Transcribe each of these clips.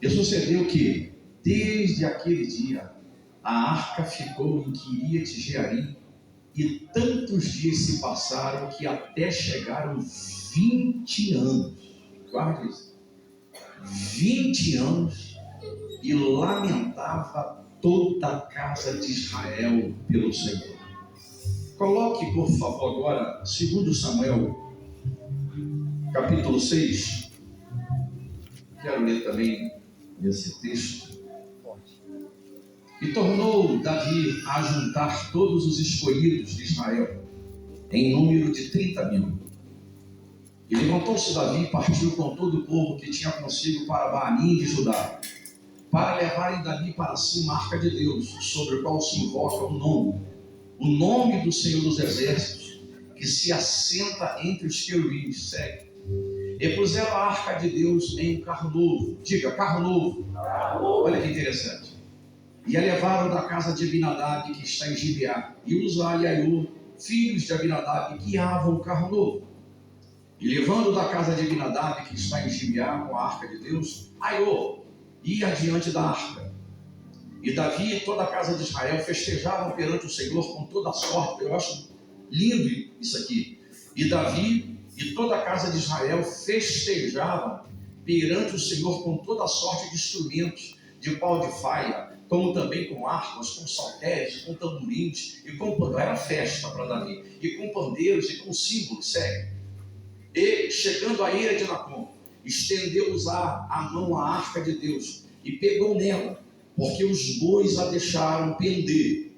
E sucedeu que, desde aquele dia, a arca ficou em Quiriate Jearim, e tantos dias se passaram que até chegaram 20 anos. Guarde isso. 20 anos, e lamentava toda a casa de Israel pelo Senhor. Coloque, por favor, agora, 2 Samuel, capítulo 6. Quero ler também esse texto. E tornou Davi a juntar todos os escolhidos de Israel, em número de 30.000. E levantou-se Davi e partiu com todo o povo que tinha consigo para Baalim de Judá, para levarem Davi para si uma arca de Deus, sobre o qual se invoca o nome do Senhor dos Exércitos, que se assenta entre os querubins. Segue. E puseram a arca de Deus em um carro novo. Diga, carro novo. Olha que interessante. E a levaram da casa de Abinadab, que está em Gibeá, e Uzá e Aiú, filhos de Abinadab, guiavam o carro novo. E levando da casa de Abinadab, que está em Gibeá, com a arca de Deus, Aiú ia adiante da arca. E Davi e toda a casa de Israel festejavam perante o Senhor com toda a sorte. Eu acho lindo isso aqui. E Davi e toda a casa de Israel festejavam perante o Senhor com toda a sorte de instrumentos, de pau de faia, como também com harpas, com saltérios, com tamborins, e com era festa para Davi, e com pandeiros e com símbolos. Segue. E chegando à eira de Nacon, estendeu Uzá a mão à arca de Deus e pegou nela, porque os bois a deixaram pender.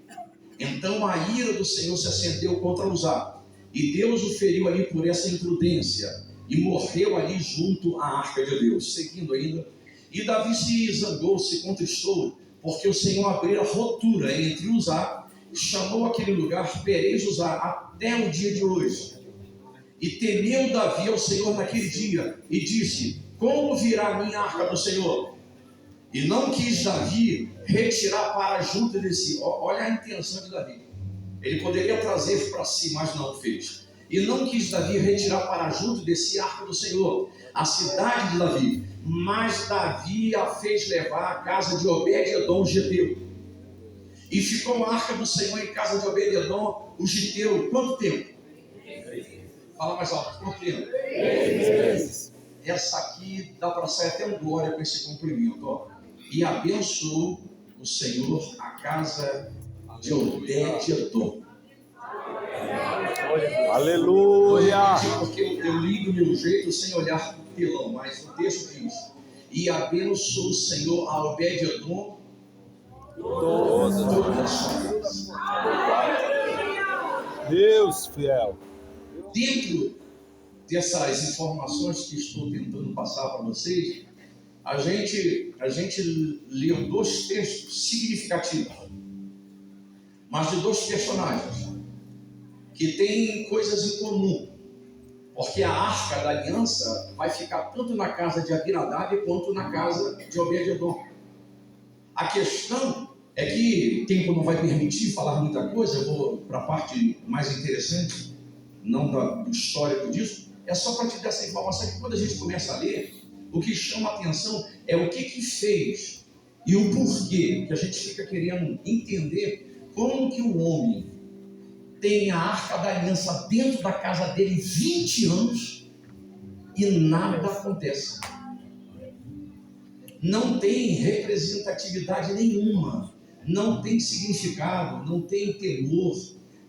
Então a ira do Senhor se acendeu contra Uzá, e Deus o feriu ali por essa imprudência, e morreu ali junto à arca de Deus. Seguindo ainda, e Davi se zangou, se contristou, porque o Senhor abriu a rotura entre Uzá, e chamou aquele lugar Perez Uzá até o dia de hoje. E temeu Davi ao Senhor naquele dia, e disse: como virá a minha arca do Senhor? E não quis Davi retirar para junto de si. Olha a intenção de Davi. Ele poderia trazer para si, mas não fez. E não quis Davi retirar para junto de si a arca do Senhor, a cidade de Davi. Mas Davi a fez levar à casa de Obed-edom, Geteu. E ficou a arca do Senhor em casa de Obed-edom, o Geteu. Quanto tempo? Fala mais alto. Quanto tempo? 3 meses. Essa aqui dá para sair até um glória com esse cumprimento. Ó. E abençoou o Senhor a casa de Obed-edom. Aleluia! Porque eu li do meu jeito sem olhar para o telão, mas o texto diz: e abençoou o Senhor a Obed-edom toda a sua casa. Deus fiel. Dentro dessas informações que estou tentando passar para vocês, a gente leu 2 textos significativos, mas de 2 personagens que têm coisas em comum, porque a arca da aliança vai ficar tanto na casa de Abinadab quanto na casa de Obed-edom. A questão é que o tempo não vai permitir falar muita coisa. Eu vou para a parte mais interessante, não do histórico disso. É só para te dar essa informação que quando a gente começa a ler, o que chama a atenção é o que fez e o porquê, que a gente fica querendo entender como que o homem tem a arca da aliança dentro da casa dele 20 anos e nada acontece. Não tem representatividade nenhuma, não tem significado, não tem temor,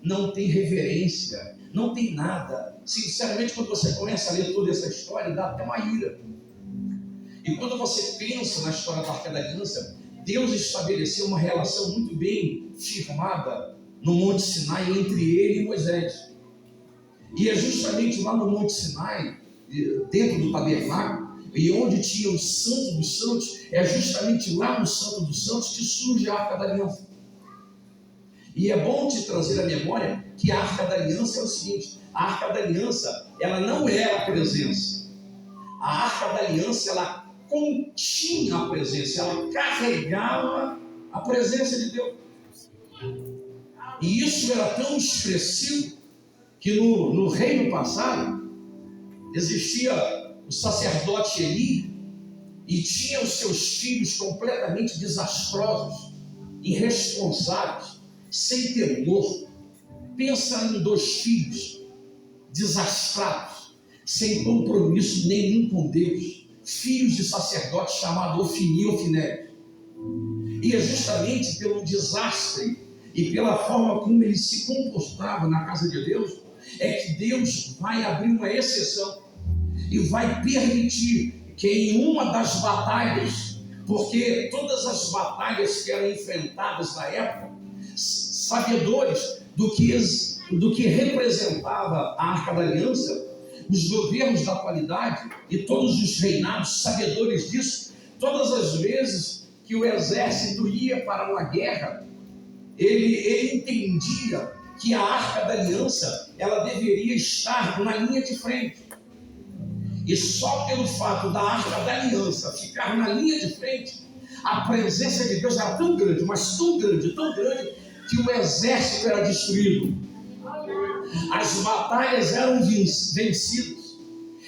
não tem reverência, não tem nada. Sinceramente, quando você começa a ler toda essa história, dá até uma ira. E quando você pensa na história da Arca da Aliança, Deus estabeleceu uma relação muito bem firmada no Monte Sinai entre ele e Moisés. E é justamente lá no Monte Sinai, dentro do tabernáculo, e onde tinha o Santo dos Santos, é justamente lá no Santo dos Santos que surge a Arca da Aliança. E é bom te trazer à memória que a Arca da Aliança é o seguinte: a Arca da Aliança, ela não era a presença. A Arca da Aliança, ela continha a presença, ela carregava a presença de Deus. E isso era tão expressivo que no reino passado existia o sacerdote Eli, e tinha os seus filhos completamente desastrosos, irresponsáveis, sem temor. Pensa em 2 filhos desastrados, sem compromisso nenhum com Deus, filhos de sacerdotes chamados Ofni e Ofnéias. E é justamente pelo desastre e pela forma como ele se comportava na casa de Deus, é que Deus vai abrir uma exceção e vai permitir que em uma das batalhas, porque todas as batalhas que eram enfrentadas na época, sabedores do que representava a Arca da Aliança, os governos da atualidade e todos os reinados sabedores disso, todas as vezes que o exército ia para uma guerra, ele entendia que a Arca da Aliança ela deveria estar na linha de frente. E só pelo fato da Arca da Aliança ficar na linha de frente, a presença de Deus era tão grande, mas tão grande, que o exército era destruído. As batalhas eram vencidas.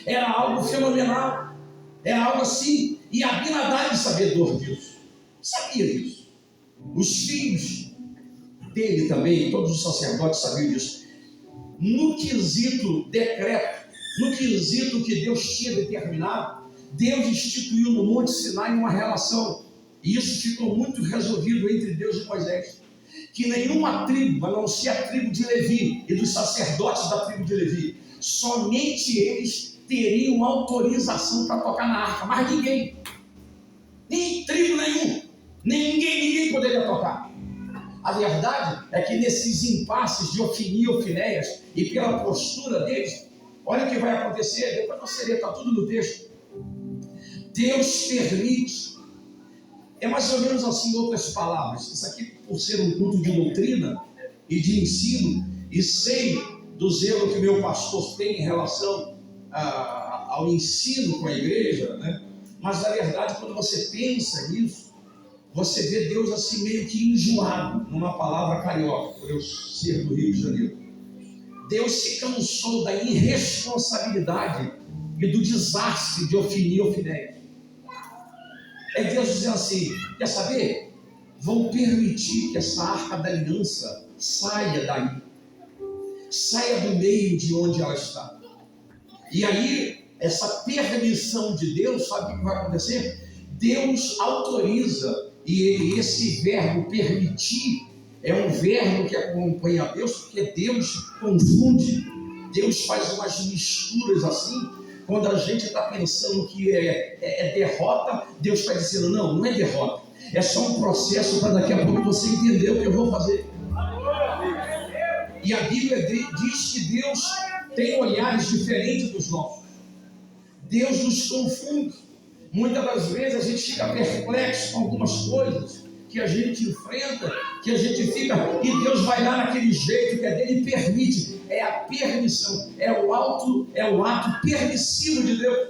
Era algo fenomenal. Era algo assim. E Abinadab, sabedor disso, sabia disso. Os filhos dele também, todos os sacerdotes sabiam disso. No quesito decreto, no quesito que Deus tinha determinado, Deus instituiu no Monte Sinai uma relação. E isso ficou muito resolvido entre Deus e Moisés. Que nenhuma tribo, a não ser a tribo de Levi e dos sacerdotes da tribo de Levi, somente eles teriam autorização para tocar na arca, mas ninguém, nem tribo nenhum, ninguém poderia tocar. A verdade é que nesses impasses de Ofni e Ofnéias e pela postura deles, olha o que vai acontecer, depois você lê, está tudo no texto. Deus permite. É mais ou menos assim, em outras palavras. Isso aqui, por ser um culto de doutrina e de ensino, e sei do zelo que meu pastor tem em relação ao ensino com a igreja, né? Mas, na verdade, quando você pensa nisso, você vê Deus assim meio que enjoado, numa palavra carioca, por eu ser do Rio de Janeiro. Deus se cansou da irresponsabilidade e do desastre de Ofni e Ofnéias. É Deus dizendo assim, quer saber? Vão permitir que essa Arca da Aliança saia daí. Saia do meio de onde ela está. E aí, essa permissão de Deus, sabe o que vai acontecer? Deus autoriza, e esse verbo permitir, é um verbo que acompanha a Deus, porque Deus confunde, Deus faz umas misturas assim. Quando a gente está pensando que é derrota, Deus está dizendo, não é derrota. É só um processo para daqui a pouco você entender o que eu vou fazer. E a Bíblia diz que Deus tem olhares diferentes dos nossos. Deus nos confunde. Muitas das vezes a gente fica perplexo com algumas coisas que a gente enfrenta, que a gente fica, e Deus vai lá naquele jeito que é dele e permite. É a permissão, é o ato permissivo de Deus.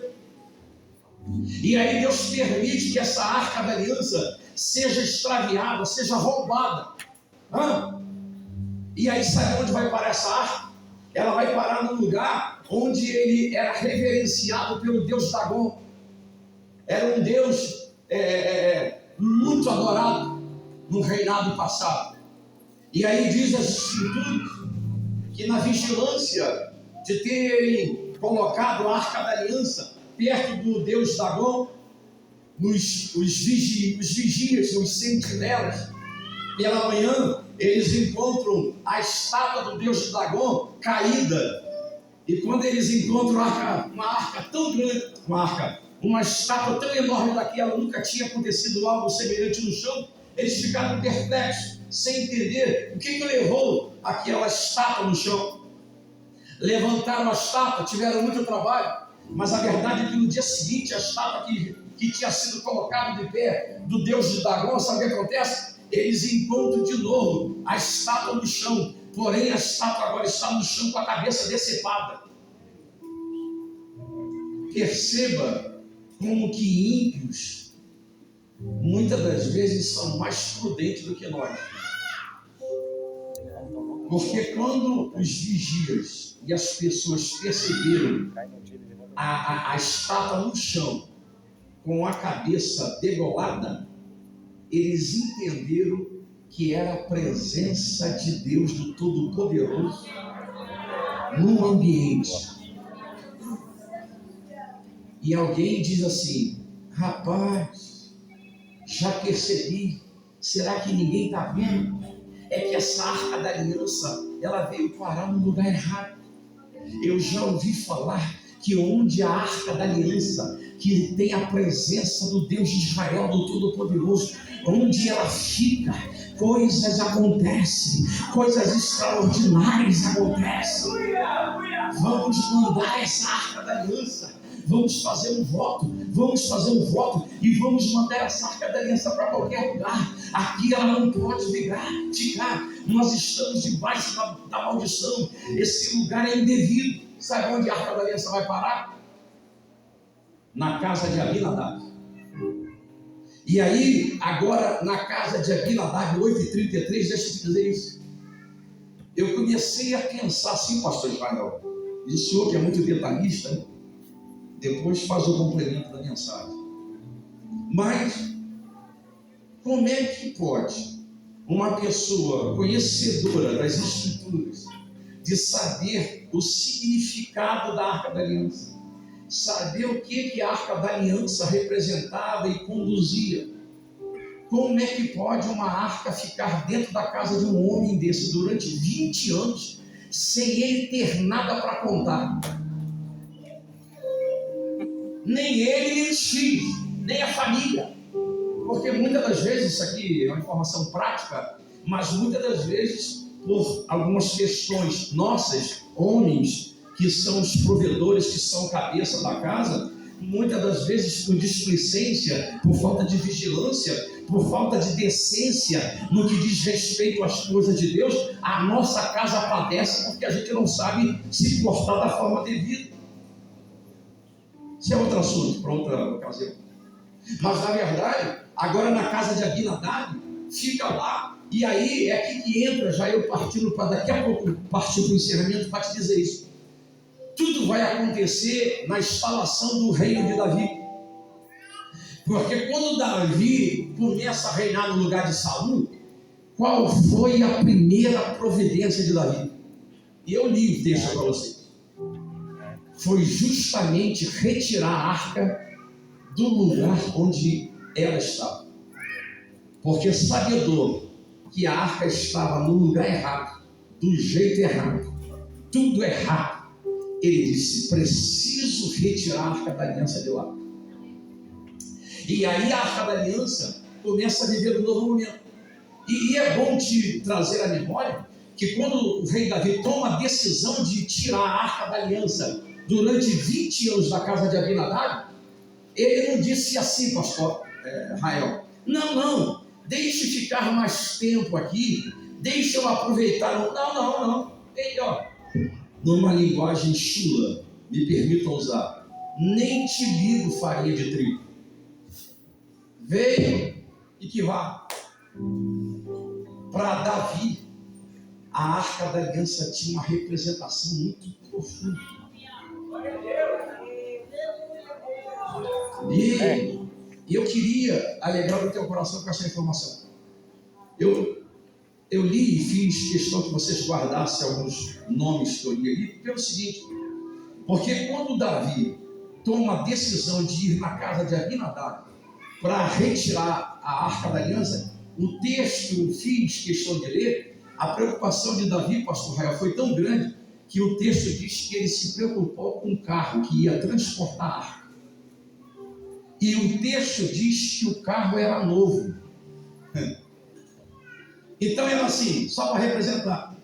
E aí Deus permite que essa Arca da Aliança seja extraviada, seja roubada. E aí sabe onde vai parar essa arca? Ela vai parar num lugar onde ele era reverenciado pelo Deus Dagon. Era um Deus muito adorado no reinado passado. E aí diz as Escrituras que na vigilância de terem colocado a Arca da Aliança perto do Deus Dagon, os vigias, os sentinelas, pela manhã eles encontram a estátua do Deus de Dagon caída. E quando eles encontram uma arca tão grande, uma estátua tão enorme daquela, nunca tinha acontecido algo semelhante no chão, eles ficaram perplexos, sem entender o que levou aquela estátua no chão. Levantaram a estátua, tiveram muito trabalho, mas a verdade é que no dia seguinte a estátua que tinha sido colocada de pé do Deus de Dagon, sabe o que acontece? Eles encontram de novo a estátua no chão, porém a estátua agora está no chão com a cabeça decepada. Perceba como que ímpios muitas das vezes são mais prudentes do que nós. Porque quando os vigias e as pessoas perceberam a estátua no chão, com a cabeça degolada, eles entenderam que era a presença de Deus do Todo-Poderoso no ambiente. E alguém diz assim: rapaz, já percebi, será que ninguém está vendo? É que essa arca da aliança, ela veio parar no lugar errado. Eu já ouvi falar que onde a arca da aliança, que tem a presença do Deus de Israel, do Todo-Poderoso, onde ela fica, coisas acontecem, coisas extraordinárias acontecem. Vamos mandar essa arca da aliança. Vamos fazer um voto e vamos mandar essa arca da aliança para qualquer lugar. Aqui ela não pode ficar. Nós estamos debaixo da maldição. Esse lugar é indevido. Sabe onde a arca da aliança vai parar? Na casa de Abinadab. E aí, agora, na casa de Abinadab, 8h33, deixa eu te dizer isso. Eu comecei a pensar assim, pastor Israel, e o senhor que é muito detalhista, né? Depois faz o complemento da mensagem. Mas, como é que pode uma pessoa conhecedora das Escrituras, de saber o significado da Arca da Aliança, saber o que a Arca da Aliança representava e conduzia, como é que pode uma arca ficar dentro da casa de um homem desse durante 20 anos, sem ele ter nada para contar? Nem ele, nem os filhos, nem a família. Porque muitas das vezes, isso aqui é uma informação prática, mas muitas das vezes, por algumas questões nossas, homens, que são os provedores, que são cabeça da casa, muitas das vezes por displicência, por falta de vigilância, por falta de decência no que diz respeito às coisas de Deus, a nossa casa padece porque a gente não sabe se portar da forma devida. Isso é outro assunto, para outra ocasião. Mas, na verdade, agora na casa de Abinadab, fica lá, e aí é aqui que entra, já eu partindo para daqui a pouco partir para o encerramento para te dizer isso. Tudo vai acontecer na instalação do reino de Davi. Porque quando Davi começa a reinar no lugar de Saul, qual foi a primeira providência de Davi? E eu li o texto para vocês. Foi justamente retirar a arca do lugar onde ela estava. Porque sabedor que a arca estava no lugar errado, do jeito errado, tudo errado, ele disse: preciso retirar a arca da aliança de lá. E aí a arca da aliança começa a viver um novo momento. E é bom te trazer à memória que quando o rei Davi toma a decisão de tirar a arca da aliança durante 20 anos da casa de Abinadab, ele não disse assim, pastor Israel, não, deixe ficar mais tempo aqui, deixe eu aproveitar. Não. Ele, numa linguagem chula, me permitam usar, nem te ligo farinha de trigo. Veio e que vá. Para Davi, a arca da aliança tinha uma representação muito profunda. E eu queria alegrar o teu coração com essa informação. Eu li e fiz questão que vocês guardassem alguns nomes que eu li ali, pelo seguinte: porque quando Davi toma a decisão de ir na casa de Abinadab para retirar a arca da aliança, o texto eu fiz questão de ler, a preocupação de Davi, pastor Israel, foi tão grande que o texto diz que ele se preocupou com um carro que ia transportar a arca. E o texto diz que o carro era novo. Então era assim, só para representar.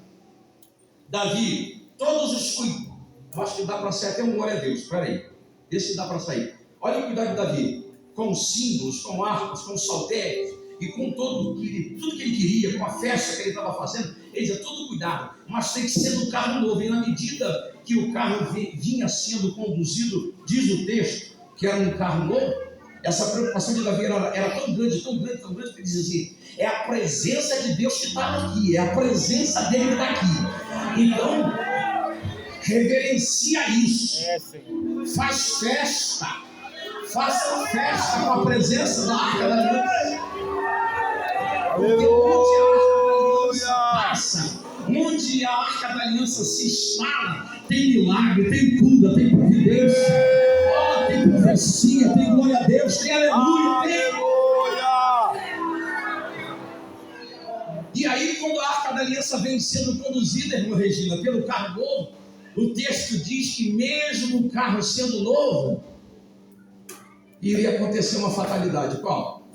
Davi, todos os cuidados. Eu acho que dá para sair até um glória a Deus. Espera aí, vê se dá para sair. Olha o cuidado de Davi, com símbolos, com arcos, com saltérios e com tudo que ele queria, com a festa que ele estava fazendo. Ele dizia: todo cuidado, mas tem que ser do carro novo. E na medida que o carro vinha sendo conduzido, diz o texto, que era um carro novo, essa preocupação de Davi era tão grande, que ele dizia assim: é a presença de Deus que está aqui, é a presença dele que está aqui. Então, reverencia isso, faz faça festa com a presença da Arca da Aliança. Onde a Arca da Aliança se instala, tem milagre, tem cura, tem providência, tem profecia, tem glória a Deus, tem aleluia, tem... E aí, quando a Arca da Aliança vem sendo conduzida, irmã Regina, pelo carro novo, o texto diz que mesmo o carro sendo novo, iria acontecer uma fatalidade. Qual?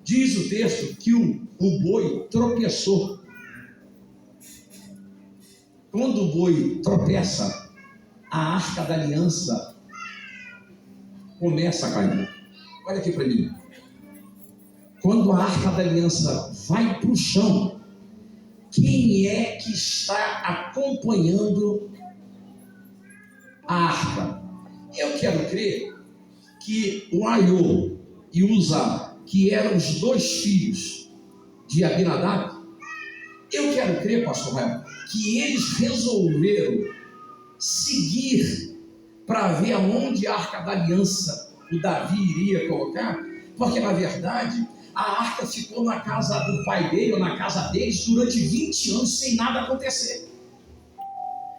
Diz o texto que o boi tropeçou. Quando o boi tropeça, a Arca da Aliança começa a cair. Olha aqui para mim. Quando a Arca da Aliança vai para o chão, quem é que está acompanhando a arca? Eu quero crer que o Aiô e o Uzá, que eram os dois filhos de Abinadab, eu quero crer, pastor Rael, que eles resolveram seguir para ver aonde a Arca da Aliança o Davi iria colocar, porque na verdade a arca ficou na casa do pai dele, ou na casa deles, durante 20 anos sem nada acontecer.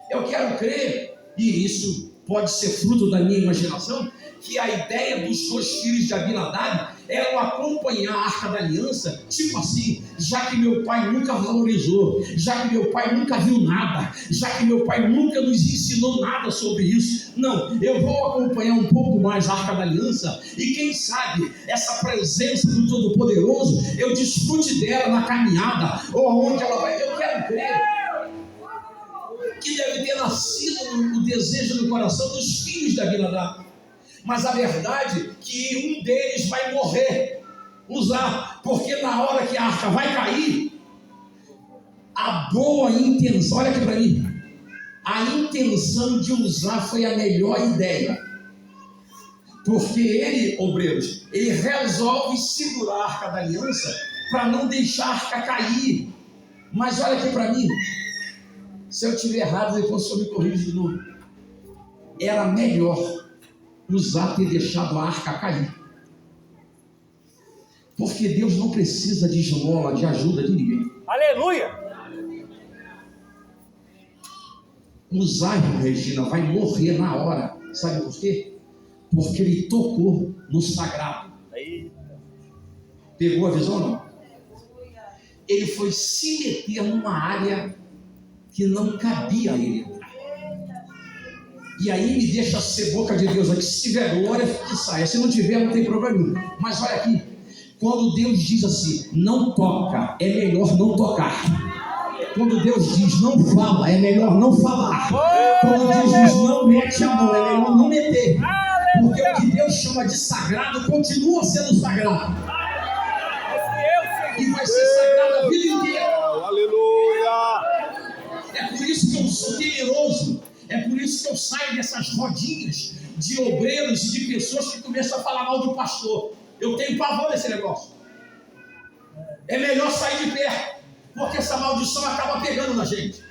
Eu quero crer, e isso pode ser fruto da minha imaginação, que a ideia dos dois filhos de Abinadab era acompanhar a Arca da Aliança, tipo assim, já que meu pai nunca valorizou, já que meu pai nunca viu nada, já que meu pai nunca nos ensinou nada sobre isso, não, eu vou acompanhar um pouco mais a Arca da Aliança, e quem sabe, essa presença do Todo-Poderoso, eu desfrute dela na caminhada, ou aonde ela vai. Eu quero crer que deve ter nascido o desejo no coração dos filhos de Abinadab. Mas a verdade é que um deles vai morrer, Uzá, porque na hora que a arca vai cair, a boa intenção, olha aqui para mim, a intenção de Uzá foi a melhor ideia, porque ele, obreiros, ele resolve segurar a Arca da Aliança para não deixar a arca cair. Mas olha aqui para mim, se eu estiver errado, depois o senhor me corrige de novo. Era melhor Uzá ter deixado a arca cair, porque Deus não precisa de esmola, de ajuda de ninguém. Aleluia! Uzá, irmã Regina, vai morrer na hora. Sabe por quê? Porque ele tocou no sagrado. Pegou a visão ou não? Ele foi se meter numa área que não cabia a ele. E aí me deixa ser boca de Deus aqui. Se tiver glória, que saia. Se não tiver, não tem problema nenhum. Mas olha aqui. Quando Deus diz assim, não toca, é melhor não tocar. Quando Deus diz não fala, é melhor não falar. Quando Deus diz não mete a mão, é melhor não meter. Porque o que Deus chama de sagrado continua sendo sagrado. E vai ser sagrado a vida inteira. Aleluia! É por isso que eu sou temeroso. É por isso que eu saio dessas rodinhas de obreiros e de pessoas que começam a falar mal do pastor. Eu tenho pavor desse negócio. É melhor sair de perto, porque essa maldição acaba pegando na gente.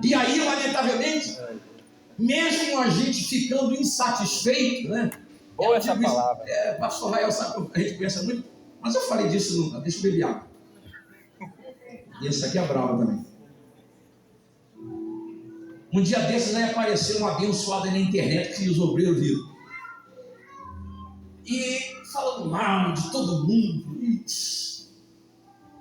E aí, lamentavelmente, mesmo a gente ficando insatisfeito, né? Boa essa palavra. Pastor Rael sabe que a gente pensa muito, mas eu falei disso nunca. Deixa eu beber água. E esse aqui é bravo também. Um dia desses aí apareceu uma abençoada na internet que os obreiros viram. E falando mal de todo mundo.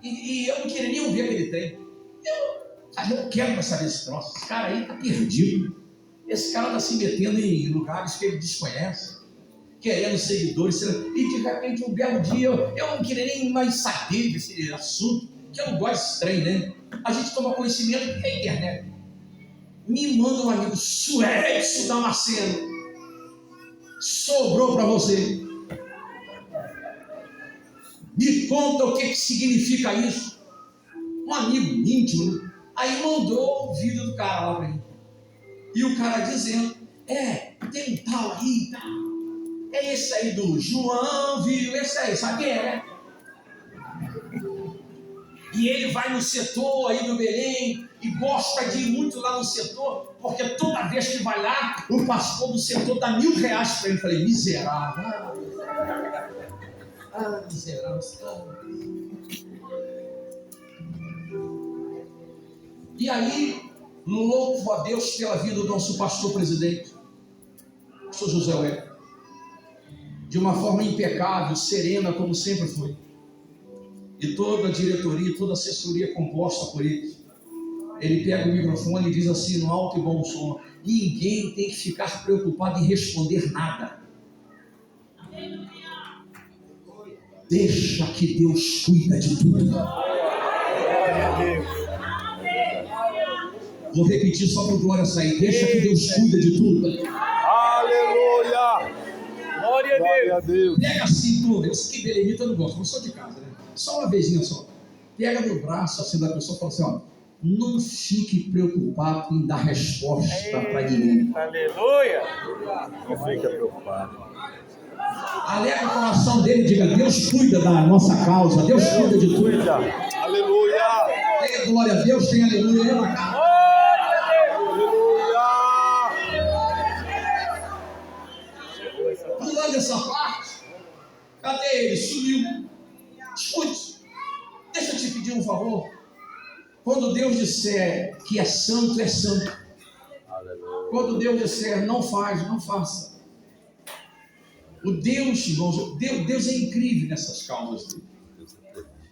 E eu não queria nem ouvir aquele trem. Eu não quero mais saber desse troço. Esse cara aí está perdido. Esse cara está se metendo em lugares que ele desconhece, querendo seguidores. E de repente, um belo dia, eu não queria nem mais saber desse assunto, que eu não gosto desse trem, né? A gente toma conhecimento da internet. Me manda um amigo, Suécio Damasceno. Sobrou para você. Me conta o que significa isso. Um amigo íntimo, né? Aí mandou o vídeo do cara lá para mim. E o cara dizendo, tem um tal aí, tá? É esse aí do João, viu? Esse aí, sabe quem é, né? E ele vai no setor aí do Belém e gosta de ir muito lá no setor, porque toda vez que vai lá, o pastor do setor dá R$1.000 para ele. Eu falei, miserável. Miserável. E aí, louvo a Deus pela vida do nosso pastor presidente, pastor José Ué, de uma forma impecável, serena, como sempre foi. E toda a diretoria, toda a assessoria composta por ele. Ele pega o microfone e diz assim, no alto e bom som: ninguém tem que ficar preocupado em responder nada. Deixa que Deus cuida de tudo. Vou repetir só para o glória sair. Deixa que Deus cuida de tudo. Aleluia! Glória a Deus! Pega assim, eu sei que belemita eu não gosto, mas sou de casa, né? Só uma vezinha só. Pega no braço assim da pessoa e fala assim, ó, não fique preocupado em dar resposta para ninguém. Aleluia! Não fica preocupado. Alega o coração dele e diga, Deus cuida da nossa causa, Deus cuida de tudo. Aleluia! Tenha glória a Deus, tenha aleluia aí na casa. Pulando essa parte, cadê ele? Sumiu. Escute, deixa eu te pedir um favor. Quando Deus disser que é santo, é santo. Quando Deus disser não faz, não faça. O Deus, irmãos, Deus é incrível nessas causas dele.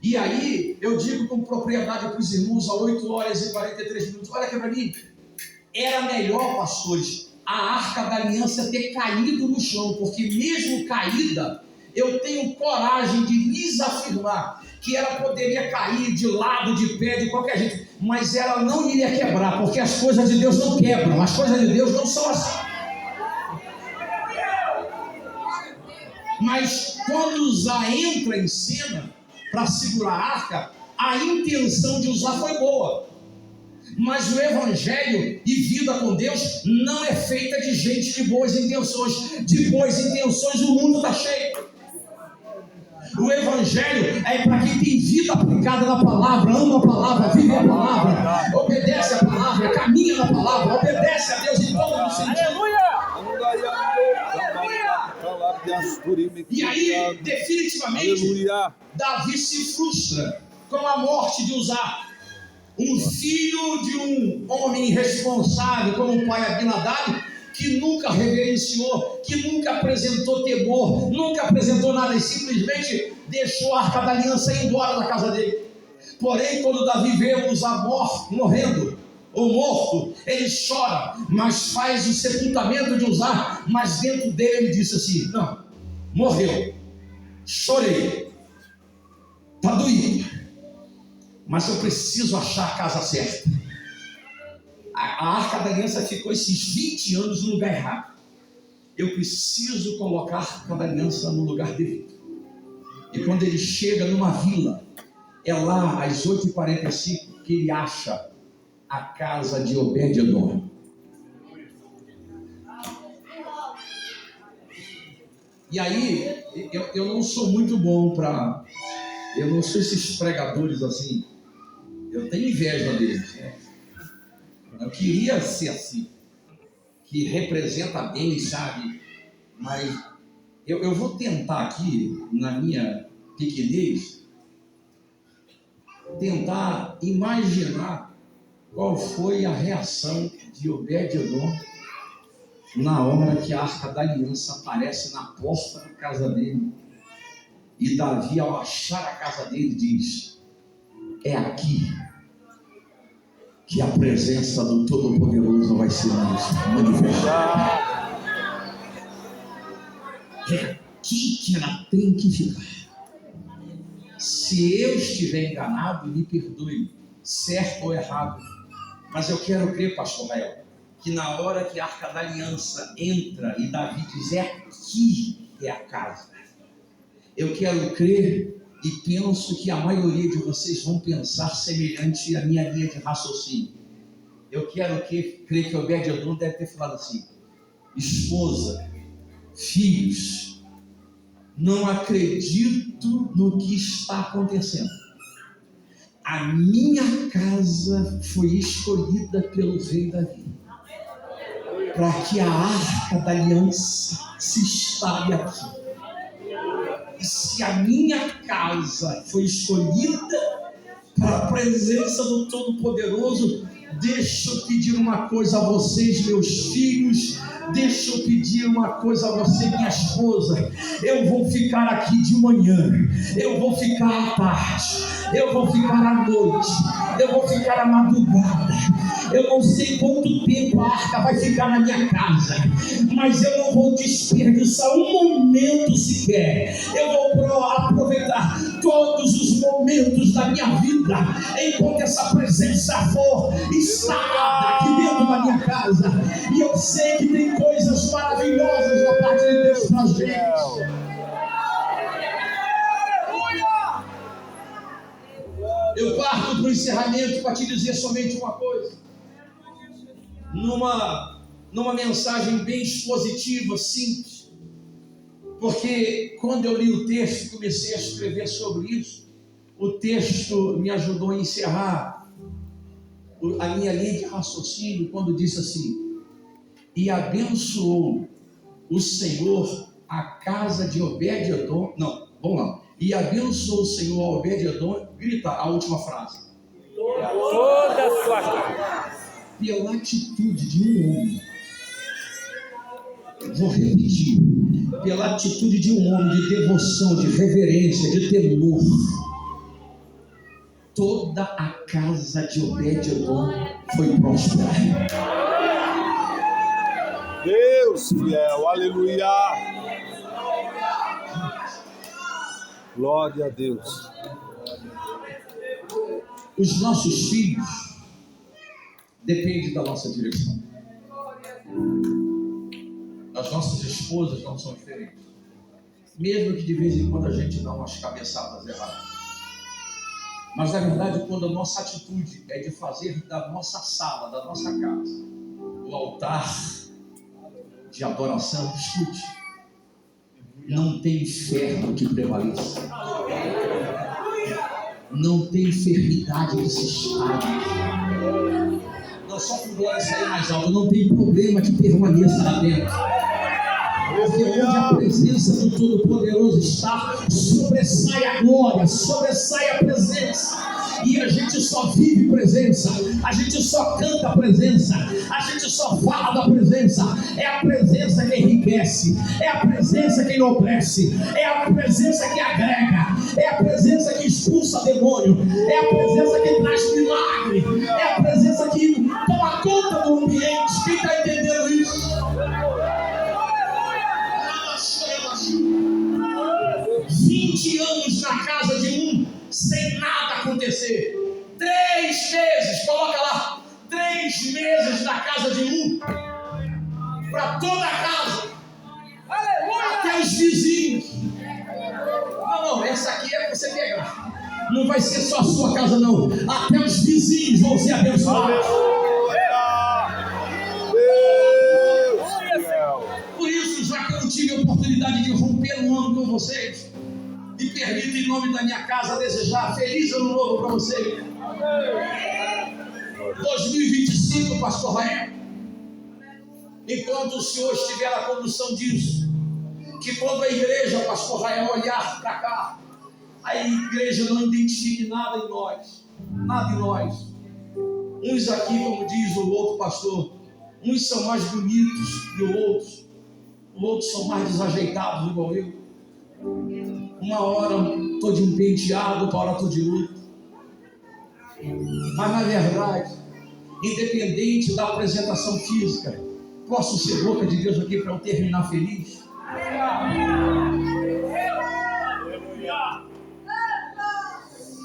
E aí, eu digo com propriedade para os irmãos, a 8h43. Olha aqui para mim. Era melhor, pastores, a arca da aliança ter caído no chão, porque mesmo caída, eu tenho coragem de lhes afirmar que ela poderia cair de lado, de pé, de qualquer jeito, mas ela não iria quebrar, porque as coisas de Deus não quebram, as coisas de Deus não são assim. Mas quando Uzá entra em cena para segurar a arca, a intenção de Uzá foi boa. Mas o evangelho e vida com Deus não é feita de gente de boas intenções. De boas intenções o mundo está cheio. O evangelho é para quem tem vida aplicada na palavra, ama a palavra, vive a palavra, obedece a palavra, caminha na palavra, obedece a Deus em todo o sentido. E aí, definitivamente, Davi se frustra com a morte de Uzá. Um filho de um homem irresponsável como o pai Abinadab, que nunca reverenciou, que nunca apresentou temor, nunca apresentou nada e simplesmente deixou a arca da aliança ir embora da casa dele. Porém, quando Davi vê Uzá morrendo ou morto, ele chora, mas faz o sepultamento de Uzá, mas dentro dele ele disse assim, não, morreu, chorei, está doído, mas eu preciso achar a casa certa. A arca da aliança ficou esses 20 anos no lugar errado. Eu preciso colocar a arca da aliança no lugar devido. E quando ele chega numa vila, é lá às 8h45 que ele acha a casa de Obed-Edom. E aí, eu não sou muito bom para... Eu não sou esses pregadores assim. Eu tenho inveja deles, né? Eu queria ser assim, que representa bem, sabe? Mas eu vou tentar aqui, na minha pequenez, tentar imaginar qual foi a reação de Obed-Edom na hora que a arca da aliança aparece na porta da casa dele. E Davi, ao achar a casa dele, diz: é aqui que a presença do Todo-Poderoso vai se manifestar. É aqui que ela tem que ficar. Se eu estiver enganado, me perdoe, certo ou errado. Mas eu quero crer, pastor Rael, que na hora que a arca da aliança entra e Davi diz: é aqui é a casa. Eu quero crer e penso que a maioria de vocês vão pensar semelhante à minha linha de raciocínio. Eu quero crer que Obed-Edom deve ter falado assim: esposa, filhos, não acredito no que está acontecendo. a minha casa foi escolhida pelo rei Davi, para que a arca da aliança se instale aqui. E se a minha casa foi escolhida para a presença do Todo-Poderoso, deixa eu pedir uma coisa a vocês, meus filhos, deixa eu pedir uma coisa a você, minha esposa. Eu vou ficar aqui de manhã, eu vou ficar à tarde, eu vou ficar à noite, eu vou ficar à madrugada. Eu não sei quanto tempo a arca vai ficar na minha casa, mas eu não vou desperdiçar um momento sequer. Eu vou aproveitar todos os momentos da minha vida, enquanto essa presença for instalada aqui dentro da minha casa. E eu sei que tem coisas maravilhosas da parte de Deus pra gente. Eu parto para o encerramento para te dizer somente uma coisa. Numa mensagem bem expositiva, simples. Porque quando eu li o texto e comecei a escrever sobre isso, o texto me ajudou a encerrar a minha linha de raciocínio quando disse assim: e abençoou o Senhor a casa de Obed-Edom. Não, vamos lá. E abençoou o Senhor a Obed-Edom. Grita a última frase. Toda a sua casa. Pela atitude de um homem. Vou repetir. Pela atitude de um homem de devoção, de reverência, de temor. Toda a casa de Obed-Edom foi próspera. Deus fiel, aleluia. Glória a Deus. Os nossos filhos dependem da nossa direção. As nossas esposas não são diferentes. Mesmo que de vez em quando a gente dá umas cabeçadas erradas. Mas na verdade, quando a nossa atitude é de fazer da nossa sala, da nossa casa, o altar de adoração, escute, não tem inferno que prevaleça. Não tem enfermidade que se espalhe. Não só por glória sair mais alto, não tem problema que permaneça lá dentro. Porque onde a presença do Todo-Poderoso está, sobressai a glória, sobressai a presença. E a gente só vive presença, a gente só canta a presença, a gente só fala da presença. É a presença que enriquece, é a presença que enobrece, é a presença que agrega, é a presença que expulsa demônio, é a presença que traz milagre, é a presença que toma conta do ambiente. Quem está entendendo isso? 20 anos na casa de um, sem nada acontecer. 3 meses, coloca lá, 3 meses na casa de um, para toda a casa, até os vizinhos. Não, essa aqui é para você pegar. Não vai ser só a sua casa, não. Até os vizinhos vão ser abençoados. Por isso, já que eu tive a oportunidade de romper um ano com vocês, me permita, em nome da minha casa, desejar feliz ano novo para vocês. 2025, pastor Rael, enquanto o Senhor estiver na condução disso, que quando a igreja, pastor Rael, olhar para cá, a igreja não identifique nada em nós, nada em nós. Uns aqui, como diz o outro pastor, uns são mais bonitos que outros são mais desajeitados igual eu. Uma hora estou de um penteado, outra hora estou de luto. Mas na verdade, independente da apresentação física, posso ser boca de Deus aqui para eu terminar feliz?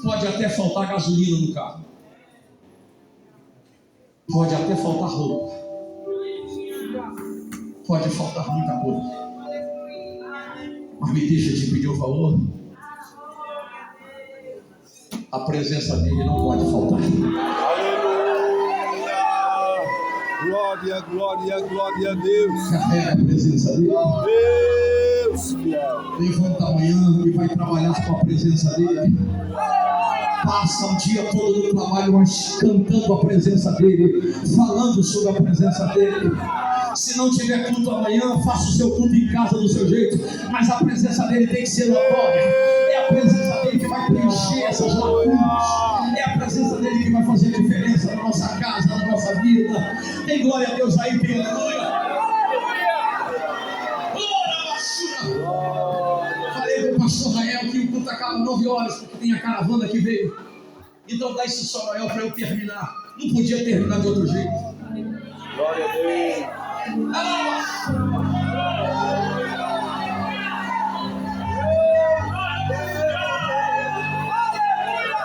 Pode até faltar gasolina no carro, pode até faltar roupa, pode faltar muita coisa, mas me deixa te pedir um favor. A presença dele não pode faltar. Aleluia! Glória, glória, glória a Deus. Carrega a presença dele. Deus fiel. Levanta amanhã e vai trabalhar com a presença dele. Passa o dia todo no trabalho, mas cantando a presença dele, falando sobre a presença dele. Se não tiver culto amanhã, faça o seu culto em casa do seu jeito, mas a presença dele tem que ser notória. É a presença dele que vai preencher essas lacunas. É a presença dele que vai fazer a diferença na nossa casa, na nossa vida. Tem glória a Deus aí, tem aleluia. Falei com o pastor Rael que o culto acaba 9 horas, porque tem a caravana que veio. Então dá esse só Rael para eu terminar. Não podia terminar de outro jeito. Glória a Deus.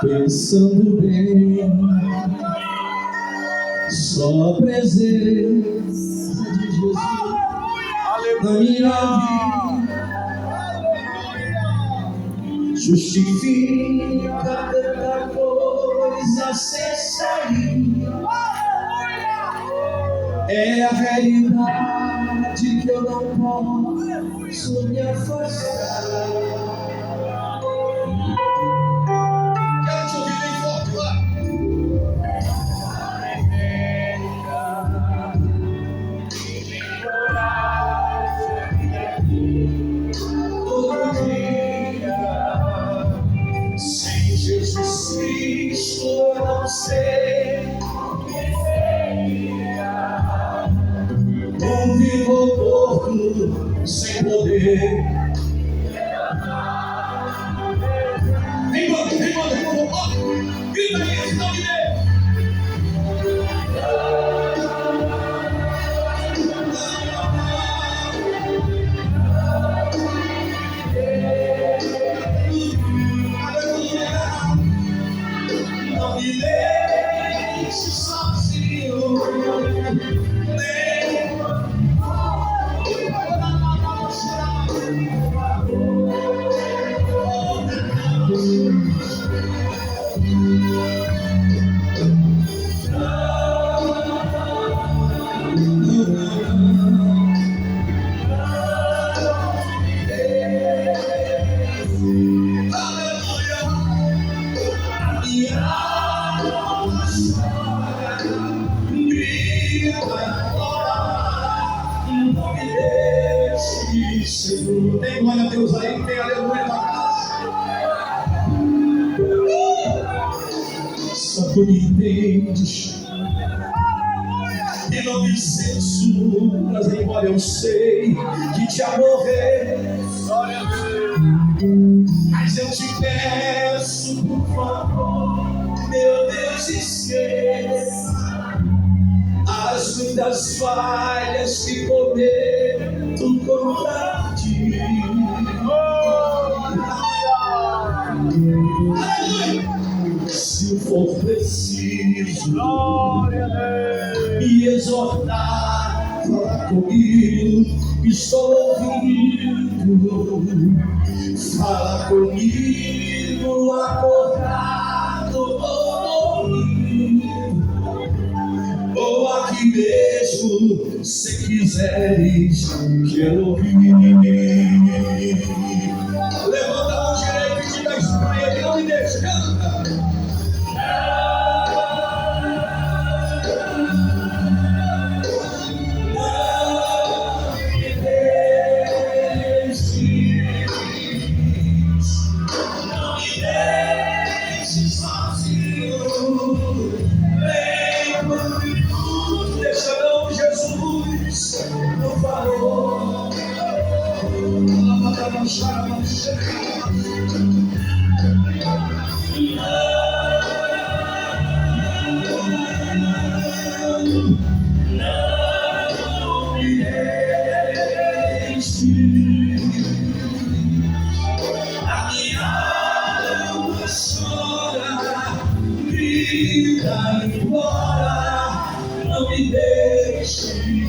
Pensando bem, só a presença de Jesus na minha vida justifica tanta coisa sem sair. É a realidade que eu não posso me afastar. Quero te ouvir bem forte lá. Todo dia, sem Jesus Cristo, eu não sei. Um vivo morto sem poder. Vem, mano, por favor. Grita isso, não me dê. Não me deixe sozinho. Tem glória a Deus aí, tem aleluia na casa. Só tu me entendes e não me censuras, embora eu sei que te amorrei. Mas eu te peço, por favor, meu Deus, esqueça as muitas falhas que cometo contra ti. Se for preciso me exortar, fala comigo, estou ouvindo. Fala comigo, acordado ou dormindo, ou aqui mesmo, se quiseres, quero ouvir. Levanta a mão direita e diga isso pra ele, não me deixe, canta. Embora, não me deixe.